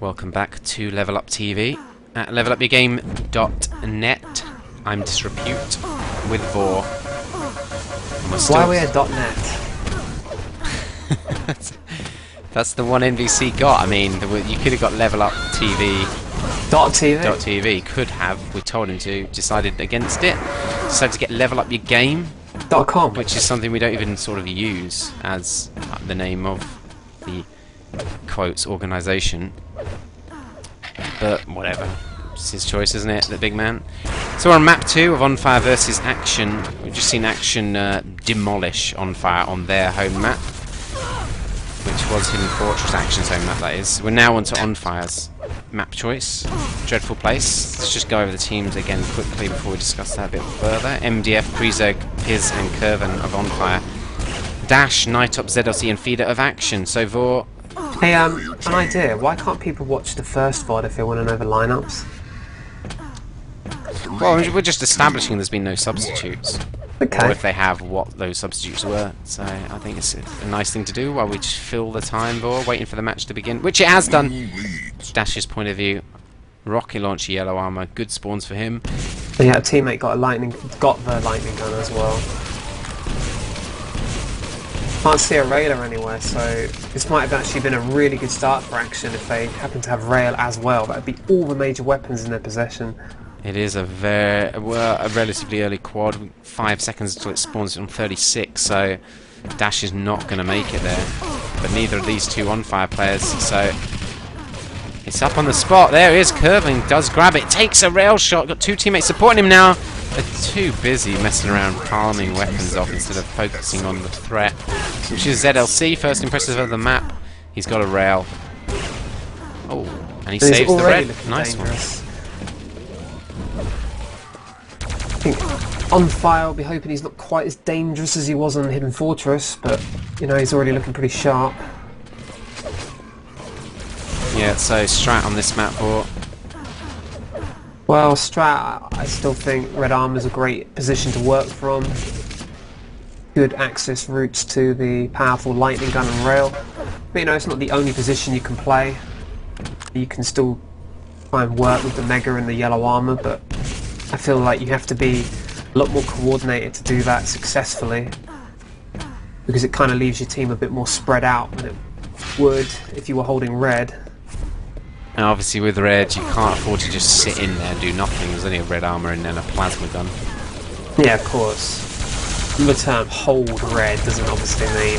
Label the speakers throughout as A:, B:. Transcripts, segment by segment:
A: Welcome back to Level Up TV at levelupyourgame.net. I'm Disrepute with Vor.
B: Why are we at .net?
A: That's the one NVC got. I mean, you could have got Level Up TV.
B: .tv?
A: Could have. We told him to. Decided against it. Decided to get Level Up Your Game.
B: .com.
A: Which is something we don't even sort of use as the name of the quotes organisation. But whatever. It's his choice, isn't it, the big man? So we're on map 2 of On Fire versus Action. We've just seen Action demolish On Fire on their home map, which was Hidden Fortress Action's home map, that is. We're now on to On Fire's map choice. Dreadful Place. Let's just go over the teams again quickly before we discuss that a bit further. MDF, Prezeg, Piz and Curvin of On Fire. Dash, Nightop, ZLC and Feeder of Action. So Vor...
B: Hey, an idea. Why can't people watch the first VOD if they want to know the lineups?
A: Well, we're just establishing there's been no substitutes.
B: Okay.
A: Or if they have, what those substitutes were. So I think it's a nice thing to do while we just fill the time, Vor, waiting for the match to begin, which it has done. Dash's point of view. Rocket launcher, yellow armor, good spawns for him.
B: And yeah, a teammate got the lightning gun as well. Can't see a railer anywhere, so this might have actually been a really good start for Action if they happen to have rail as well. That would be all the major weapons in their possession.
A: It is a relatively early quad, 5 seconds until it spawns on 36, so Dash is not going to make it there. But neither of these two On Fire players, so it's up on the spot. There he is, Curving, does grab it, takes a rail shot, got two teammates supporting him now. They're too busy messing around palming weapons off instead of focusing on the threat, which is ZLC, first impressive of the map. He's got a rail. Oh, and he saves the red. Nice one.
B: I think On Fire will be hoping he's not quite as dangerous as he was on Hidden Fortress, but you know, he's already looking pretty sharp.
A: Yeah, so Strat on this map, or
B: well, Strat, I still think Red Armor's a great position to work from. Good access routes to the powerful lightning gun and rail. But you know, it's not the only position you can play. You can still try and work with the Mega and the yellow armor, but I feel like you have to be a lot more coordinated to do that successfully, because it kind of leaves your team a bit more spread out than it would if you were holding red.
A: and obviously with red you can't afford to just sit in there and do nothing. There's only a red armor and then a plasma gun.
B: Yeah, of course. The term hold red doesn't obviously mean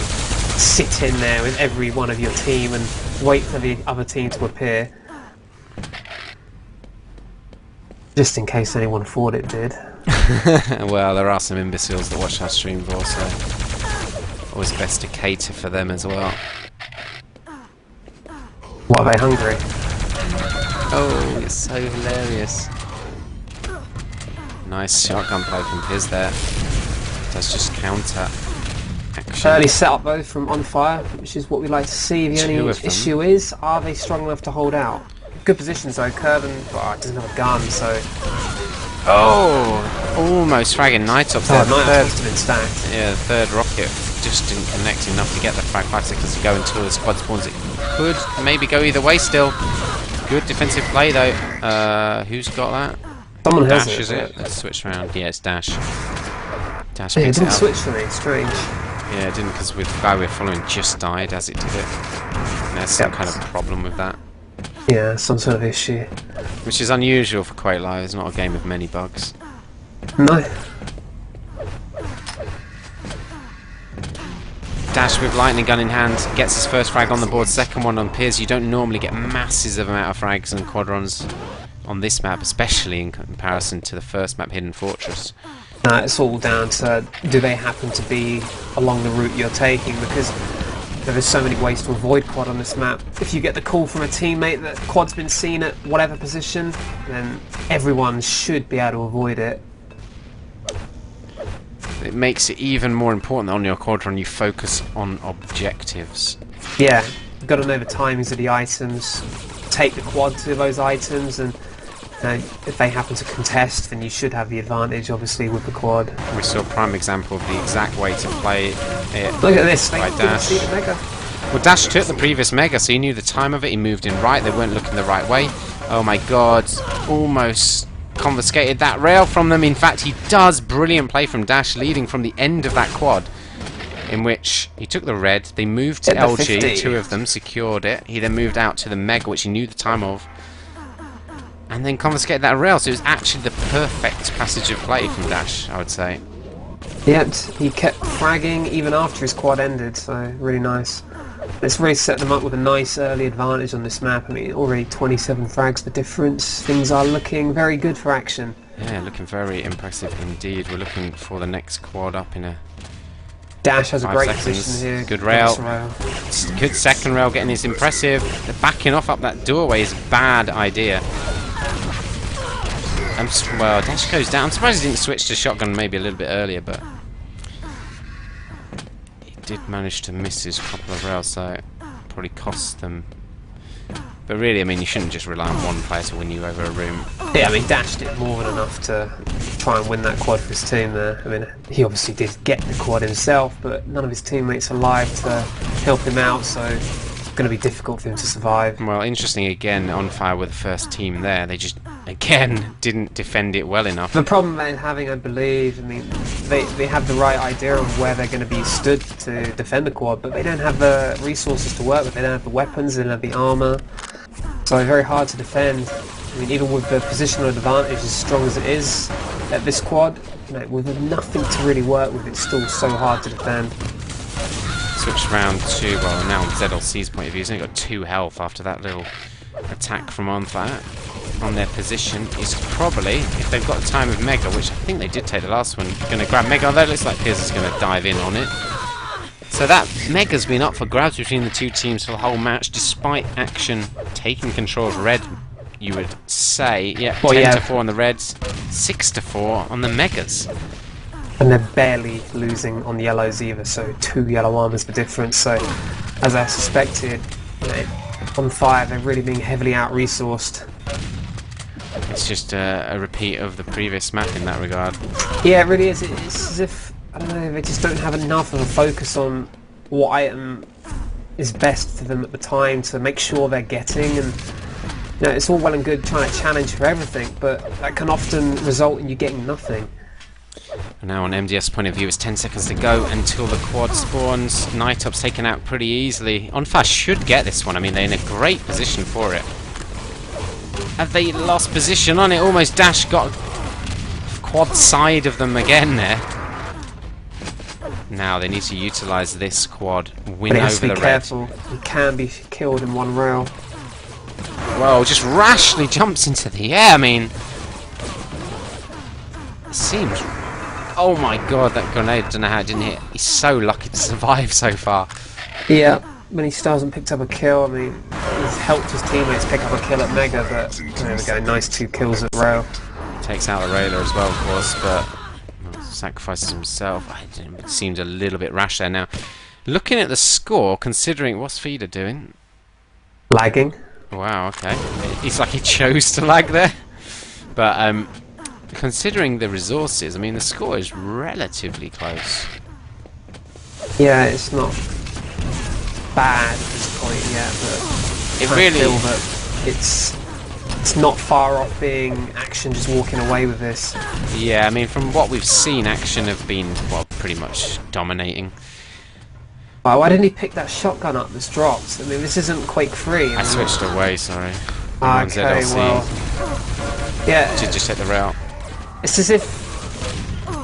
B: sit in there with every one of your team and wait for the other team to appear. Just in case anyone thought it did.
A: Well, there are some imbeciles that watch our stream, also. Always best to cater for them as well.
B: What, are they hungry?
A: Oh, it's so hilarious. Nice shotgun play from Piz there. Does just counter action.
B: Early setup though from On Fire, which is what we like to see. The only issue is, are they strong enough to hold out? Good positions though. Curvin, well, doesn't have a gun, so.
A: Oh, almost fragging Nightop there.
B: Oh, Nightop's been stacked.
A: Yeah, the third rocket just didn't connect enough to get the frag. 5 seconds to go until the squad spawns. It could maybe go either way still. Good defensive play though. Who's got that?
B: Someone has
A: Dash,
B: it.
A: is it? Let's switch around. Yeah, it's Dash. Dash
B: Yeah, it
A: picks
B: didn't
A: up.
B: switch for me. Strange.
A: Yeah, it didn't, because the guy we're following just died as it did it. And there's some kind of problem with that.
B: Yeah, some sort of issue.
A: Which is unusual for Quake Live. It's not a game with many bugs.
B: No.
A: Dash with lightning gun in hand, gets his first frag on the board, second one on Piz. You don't normally get masses of amount of frags and quadrons on this map, especially in comparison to the first map, Hidden Fortress.
B: No, it's all down to, do they happen to be along the route you're taking, because there's so many ways to avoid quad on this map. If you get the call from a teammate that quad's been seen at whatever position, then everyone should be able to avoid it.
A: It makes it even more important that on your quadron you focus on objectives.
B: Yeah, you've got to know the timings of the items, take the quad to those items, and if they happen to contest, then you should have the advantage, obviously, with the quad.
A: We saw a prime example of the exact way to play it.
B: Look at this, they
A: by
B: didn't
A: Dash.
B: see the Mega.
A: Well, Dash took the previous Mega, so he knew the time of it. He moved in right. They weren't looking the right way. Oh my god. Almost confiscated that rail from them. In fact, he does. Brilliant play from Dash, leading from the end of that quad, in which he took the red. They moved to LG. 2 of them secured it. He then moved out to the Mega, which he knew the time of, and then confiscated that rail. So it was actually the perfect passage of play from Dash, I would say.
B: Yep, he kept fragging even after his quad ended, so really nice. It's really set them up with a nice early advantage on this map. I mean, already 27 frags the difference. Things are looking very good for action.
A: Yeah, looking very impressive indeed. We're looking for the next quad up in a
B: Dash has a
A: 5
B: great
A: seconds.
B: position here.
A: Good rail.
B: rail.
A: Good second rail, getting his impressive. The backing off up that doorway is a bad idea. Well, Dash goes down. I'm surprised he didn't switch to shotgun maybe a little bit earlier, but he did manage to miss his couple of rails, so it probably cost them. But really, I mean, you shouldn't just rely on one player to win you over a room.
B: Yeah, I mean, Dash did more than enough to try and win that quad for his team there. I mean, he obviously did get the quad himself, but none of his teammates are alive to help him out, so it's going to be difficult for him to survive.
A: Well, interesting again, On Fire with the first team there. They just, again, didn't defend it well enough.
B: The problem they're having, I believe, I mean, they have the right idea of where they're going to be stood to defend the quad, but they don't have the resources to work with. They don't have the weapons, they don't have the armour, so very hard to defend. I mean, even with the positional advantage as strong as it is at this quad, you know, with nothing to really work with, it's still so hard to defend.
A: Switch round to, well, now on ZLC's point of view, he's only got 2 health after that little attack from On Fire. On their position is probably, if they've got the time of Mega, which I think they did take the last one, going to grab Mega, although it looks like Piers is going to dive in on it. So that Mega's been up for grabs between the 2 teams for the whole match, despite Action taking control of Red, you would say. Yeah,
B: well,
A: 10-4 on the Reds, 6-4 on the Megas.
B: And they're barely losing on the yellows either, so 2 yellow armors the difference. So, as I suspected, you know, On Fire, they're really being heavily out-resourced.
A: It's just a repeat of the previous map in that regard.
B: Yeah, it really is. It's as if, I don't know, they just don't have enough of a focus on what item is best for them at the time to make sure they're getting, and you know, it's all well and good trying to challenge for everything, but that can often result in you getting nothing.
A: And now on MDS point of view, it's 10 seconds to go until the quad spawns. Nightop's taken out pretty easily. On Fire should get this one. I mean, they're in a great position for it. Have they lost position on it? Almost Dash got quad side of them again there. Now they need to utilise this quad, win
B: But he has
A: over
B: to
A: the
B: be
A: red.
B: careful. He can be killed in 1 rail.
A: Whoa, just rashly jumps into the air. I mean, it seems... Oh my god, that grenade, I don't know how it didn't hit. He's so lucky to survive so far.
B: Yeah, when he still hasn't picked up a kill, I mean, he's helped his teammates pick up a kill at Mega, but there we go, nice 2 kills at rail.
A: Takes out the railer as well, of course, but well, sacrifices himself. It seems a little bit rash there now. Looking at the score, considering... What's Feeder doing?
B: Lagging.
A: Wow, okay. It's like he chose to lag there. But considering the resources, I mean, the score is relatively close.
B: Yeah, it's not bad at this point yet, but
A: It
B: I
A: really...
B: feel that it's not far off being Action just walking away with this.
A: Yeah, I mean, from what we've seen, Action have been, well, pretty much dominating.
B: Why didn't he pick that shotgun up that's dropped? I mean, this isn't Quake 3.
A: I switched away, sorry. I'm on
B: Okay,
A: ZLC.
B: well... Yeah,
A: Did just hit the rail.
B: it's as if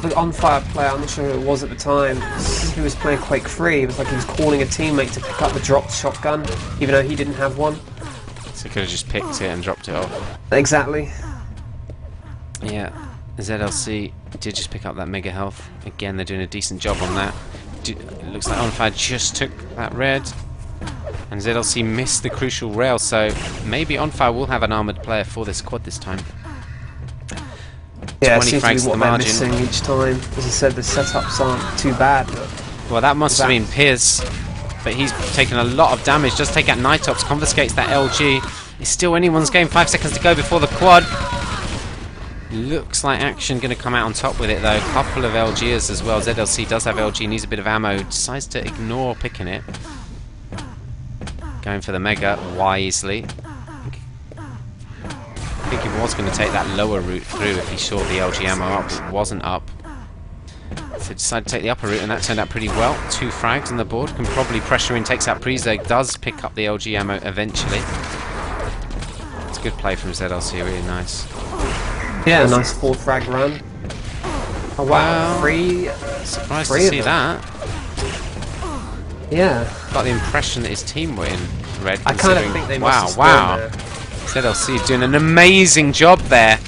B: the On Fire player, I'm not sure who it was at the time, it's as if he was playing Quake 3. It was like he was calling a teammate to pick up the dropped shotgun, even though he didn't have one.
A: So he could have just picked it and dropped it off.
B: Exactly.
A: Yeah, ZLC did just pick up that mega health. Again, they're doing a decent job on that. It looks like On Fire just took that red. And ZLC missed the crucial rail, so maybe On Fire will have an armoured player for this quad this time.
B: Yeah,
A: 20
B: it seems to
A: frags
B: be
A: to
B: what
A: the
B: they're
A: margin.
B: missing each time. As I said, the setups aren't too bad, but...
A: Well, that must have been Piers, but he's taken a lot of damage. Just take out Nitops, confiscates that LG. It's still anyone's game. 5 seconds to go before the quad. Looks like Action going to come out on top with it, though. Couple of LGs as well. ZLC does have LG, needs a bit of ammo. Decides to ignore picking it. Going for the mega wisely. I think he was going to take that lower route through if he saw the LG ammo up. It wasn't up. So decided to take the upper route, and that turned out pretty well. 2 frags on the board. Can probably pressure in, takes out Prezeg. Does pick up the LG ammo eventually. It's a good play from ZLC, really nice.
B: Yeah, a nice 4 frag run. Oh wow,
A: well, surprised to see that.
B: Yeah.
A: Got the impression that his team were in red.
B: I kind of think they must have
A: wow. ZLC doing an amazing job there.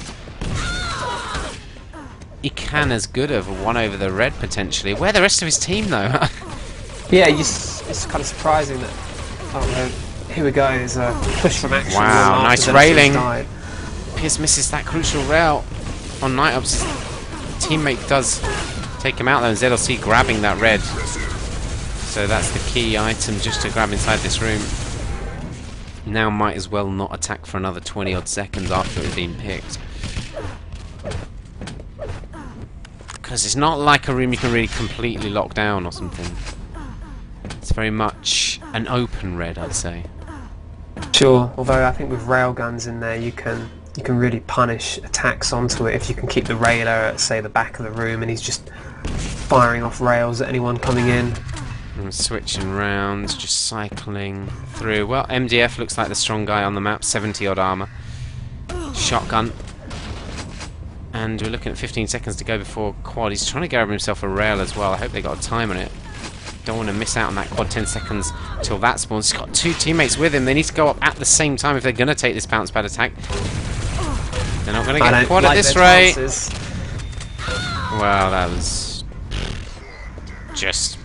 A: He can as good have won over the red potentially. Where the rest of his team though?
B: Yeah, it's kind of surprising that. Oh no, here we go. There's a push from action.
A: Wow, nice railing. Pierce misses that crucial rail on Night Ops. Teammate does take him out though, and ZLC grabbing that red. So that's the key item just to grab inside this room. Now might as well not attack for another 20 odd seconds after it's been picked. Because it's not like a room you can really completely lock down or something. It's very much an open red, I'd say.
B: Sure, although I think with railguns in there you can really punish attacks onto it if you can keep the railer at, say, the back of the room and he's just firing off rails at anyone coming in.
A: And switching rounds, just cycling through. Well, MDF looks like the strong guy on the map, 70 odd armor. Shotgun. And we're looking at 15 seconds to go before quad. He's trying to grab himself a rail as well. I hope they got a time on it. Don't want to miss out on that quad. 10 seconds till that spawns. He's got 2 teammates with him. They need to go up at the same time if they're going to take this bounce pad attack. They're not going to get quad at this rate. Well, that was just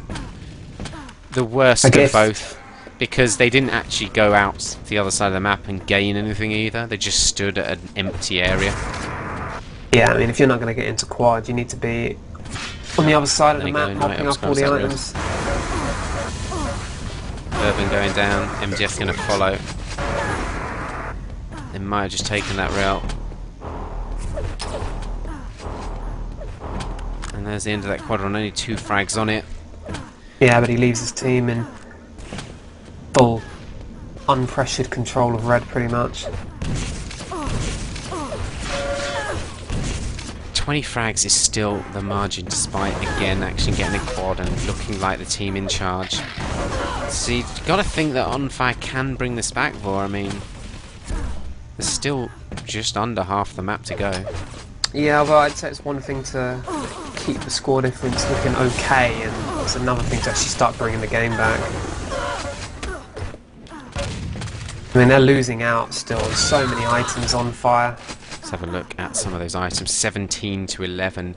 A: the worst of both. Because they didn't actually go out the other side of the map and gain anything either. They just stood at an empty area.
B: Yeah, I mean, if you're not going to get into quad, you need to be on the other side of the map, mopping up all the items.
A: Urban going down, MDF going to follow. They might have just taken that rail. And there's the end of that quadrant, only 2 frags on it.
B: Yeah, but he leaves his team in full, unpressured control of red, pretty much.
A: 20 frags is still the margin, despite again actually getting a quad and looking like the team in charge. So you've got to think that On Fire can bring this back for. I mean, there's still just under half the map to go.
B: Yeah, well, I'd say it's one thing to keep the score difference looking okay, and it's another thing to actually start bringing the game back. I mean, they're losing out still on so many items On Fire.
A: Let's have a look at some of those items. 17 to 11.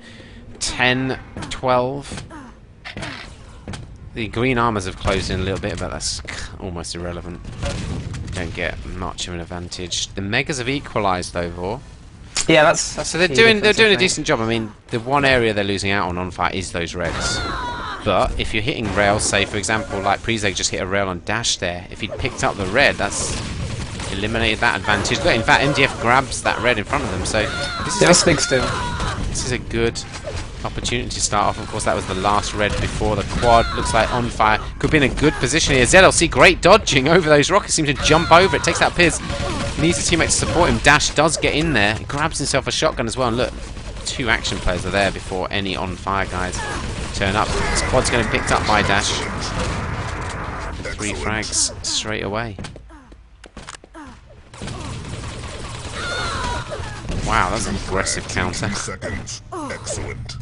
A: 10, 12. The green armors have closed in a little bit, but that's almost irrelevant. Don't get much of an advantage. The megas have equalised though, Vor.
B: Yeah, that's
A: so they're doing a decent job. I mean, the one area they're losing out on fire is those reds. But if you're hitting rails, say for example, like Prezeg just hit a rail on dash there. If he'd picked up the red, that's eliminated that advantage. Look, in fact, MDF grabs that red in front of them. So this is
B: big still.
A: This is a good opportunity to start off. Of course, that was the last red before the quad. Looks like On Fire could be in a good position here. ZLC, great dodging over those rockets. Seem to jump over it. Takes out Piz. Needs a teammate to support him. Dash does get in there. He grabs himself a shotgun as well. And look, 2 action players are there before any On Fire guys turn up. This quad's going to be picked up by Dash. And 3 frags straight away. Wow, that's an aggressive counter.
C: Seconds. Excellent.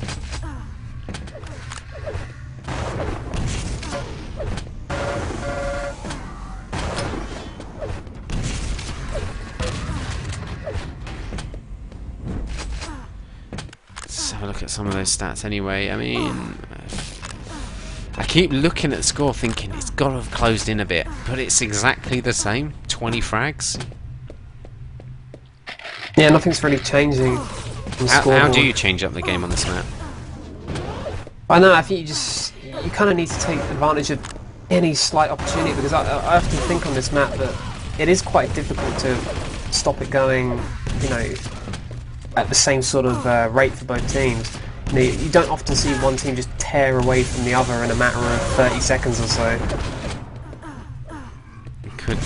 A: Let's have a look at some of those stats anyway. I mean, I keep looking at the score thinking it's got to have closed in a bit, but it's exactly the same. 20 frags.
B: Yeah, nothing's really changing.
A: How do you change up the game on this map?
B: I know, I think you kind of need to take advantage of any slight opportunity, because I often think on this map that it is quite difficult to stop it going, you know, at the same sort of rate for both teams. You know, you don't often see one team just tear away from the other in a matter of 30 seconds or so.
A: could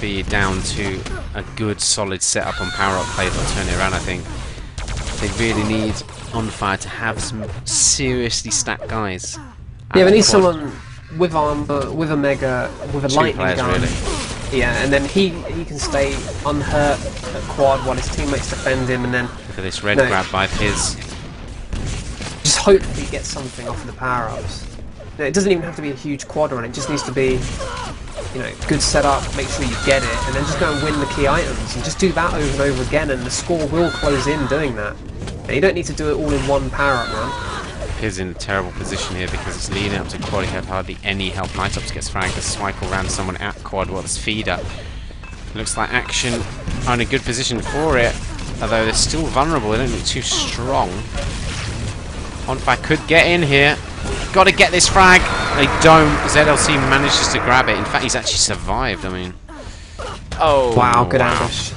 A: be down to a good solid setup on power-up play that'll turn it around, I think. They really need On Fire to have some seriously stacked guys.
B: Yeah, we need someone with armor, with a mega, with a lightning gun.
A: Really.
B: Yeah, and then he can stay unhurt at quad while his teammates defend him, and then...
A: Look at this red grab by Piz.
B: Just hopefully get something off of the power-ups. It doesn't even have to be a huge quad run, it just needs to be, you know, good setup, make sure you get it, and then just go and win the key items, and just do that over and over again, and the score will close in doing that. Now, you don't need to do it all in one power-up run.
A: Piz in a terrible position here because it's leading up to quad. He had hardly any help. Nightops gets fragged. The Swikel ran someone at quad while it's feeder. Looks like Action are in a good position for it, although they're still vulnerable. They don't look too strong. On Fire could get in here. Got to get this frag. They don't. ZLC manages to grab it. In fact, he's actually survived. I mean, oh
B: wow, good ambush.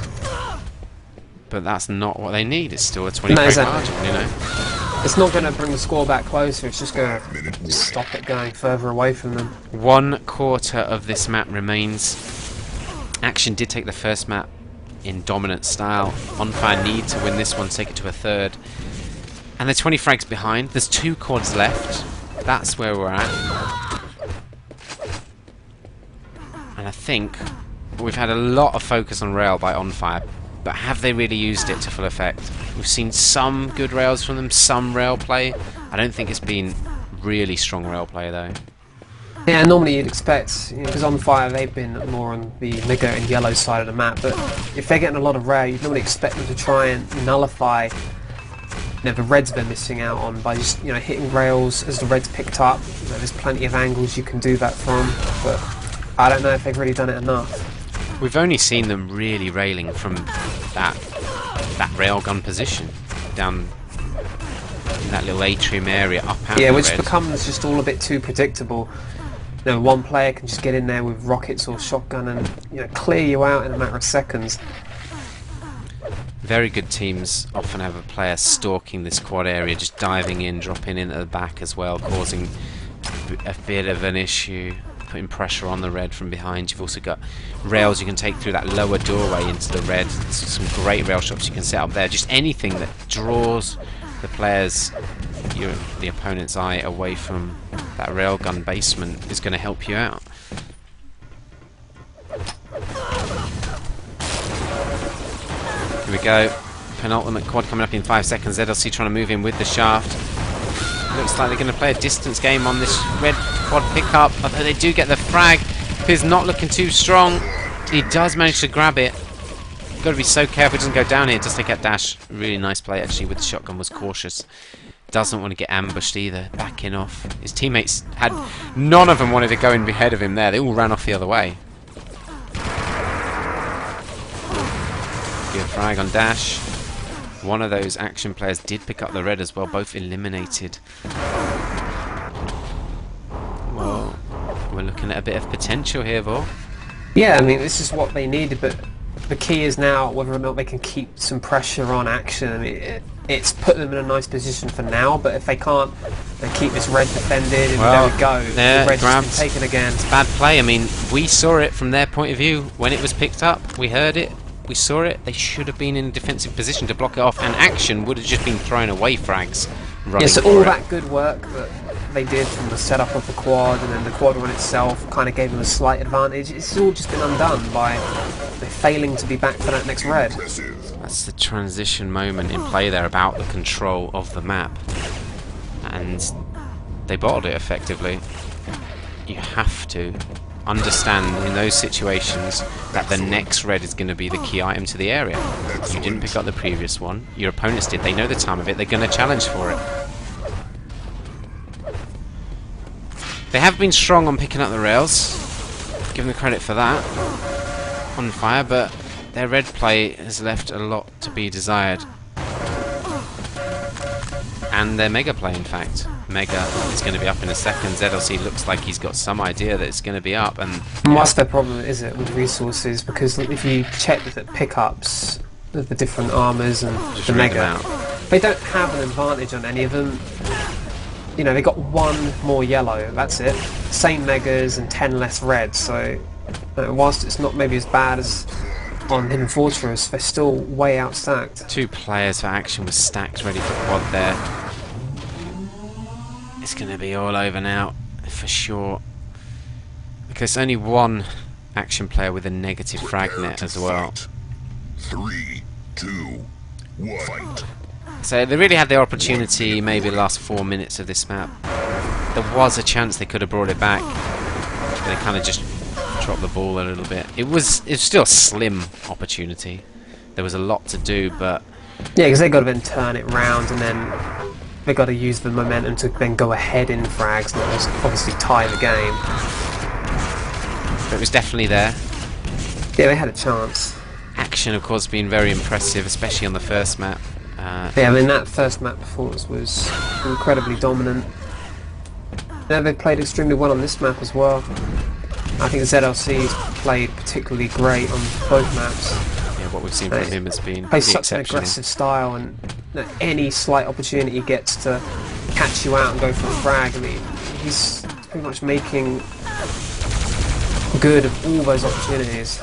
A: But that's not what they need. It's still a 20 frag margin, you know.
B: It's not going to bring the score back closer. It's just going to stop it going further away from them.
A: 1/4 of this map remains. Action did take the first map in dominant style. On Fire need to win this one, take it to a third. And they're 20 frags behind. There's 2 quads left. That's where we're at. And I think we've had a lot of focus on rail by On Fire, but have they really used it to full effect? We've seen some good rails from them, some rail play. I don't think it's been really strong rail play though.
B: Yeah, normally you'd expect, because On Fire they've been more on the mega and yellow side of the map, but if they're getting a lot of rail, you'd normally expect them to try and nullify the reds they're missing out on by just hitting rails as the reds picked up. There's plenty of angles you can do that from, but I don't know if they've really done it enough.
A: We've only seen them really railing from that railgun position down in that little atrium area up out.
B: Yeah, which becomes just all a bit too predictable. One player can just get in there with rockets or shotgun and clear you out in a matter of seconds.
A: Very good teams often have a player stalking this quad area, just diving in, dropping in at the back as well, causing a bit of an issue, putting pressure on the red from behind. You've also got rails you can take through that lower doorway into the red. There's some great rail shops you can set up there. Just anything that draws the players, the opponent's eye away from that railgun basement is going to help you out. Here we go. Penultimate quad coming up in 5 seconds. ZLC trying to move in with the shaft. Looks like they're going to play a distance game on this red quad pickup. Although they do get the frag. Piz not looking too strong. He does manage to grab it. Got to be so careful he doesn't go down here. Does take out dash. Really nice play actually with the shotgun. Was cautious. Doesn't want to get ambushed either. Backing off. His teammates had... None of them wanted to go in ahead of him there. They all ran off the other way. Good frag on dash. One of those Action players did pick up the red as well. Both eliminated. Well, we're looking at a bit of potential here, Vor.
B: Yeah, I mean, this is what they needed, but the key is now whether or not they can keep some pressure on Action. I mean, it's put them in a nice position for now, but if they can't, they keep this red defended, and there we go. The red's been taken again.
A: It's bad play. I mean, we saw it from their point of view when it was picked up. We heard it. We saw it. They should have been in a defensive position to block it off, and Action would have just been throwing away frags.
B: Yeah, so all that good work that they did from the setup of the quad, and then the quad run itself kind of gave them a slight advantage. It's all just been undone by failing to be back for that next red.
A: That's the transition moment in play there about the control of the map, and they bottled it effectively. You have to understand in those situations that the next red is going to be the key item to the area. You didn't pick up the previous one, your opponents did, they know the time of it, they're going to challenge for it. They have been strong on picking up the rails, give them credit for that, On Fire, but their red play has left a lot to be desired. And their mega play, in fact. Mega is going to be up in a second. ZLC looks like he's got some idea that it's going to be up, and
B: what's their problem, is it, with resources? Because if you check the pickups of the different armors and the mega, they don't have an advantage on any of them. They got 1 more yellow, that's it. Same megas and 10 less red, so Whilst it's not maybe as bad as on Hidden Fortress, they're still way outstacked.
A: 2 players for action was stacked ready for quad there. It's going to be all over now, for sure. Because only 1 action player with a negative frag net as well.
C: 3, 2, 1. Fight.
A: So they really had the opportunity maybe the last 4 minutes of this map. There was a chance they could have brought it back. They kind of just dropped the ball a little bit. It was still a slim opportunity. There was a lot to do, but
B: Yeah, because they got to then turn it round, and then they got to use the momentum to then go ahead in frags, not just obviously tie the game.
A: it was definitely there.
B: Yeah, they had a chance.
A: Action, of course, being very impressive, especially on the first map.
B: Yeah, I mean that first map performance was incredibly dominant. Yeah, they played extremely well on this map as well. I think ZLC's played particularly great on both maps.
A: Yeah, what we've seen from him has been
B: Plays
A: pretty
B: such an
A: exceptional.
B: aggressive style, and any slight opportunity he gets to catch you out and go for a frag, I mean, he's pretty much making good of all those opportunities.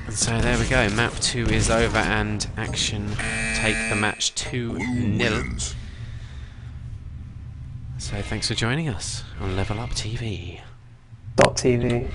A: And so there we go, map 2 is over and Action take the match 2-0.
C: Wins.
A: So thanks for joining us on Level Up TV.
B: .tv.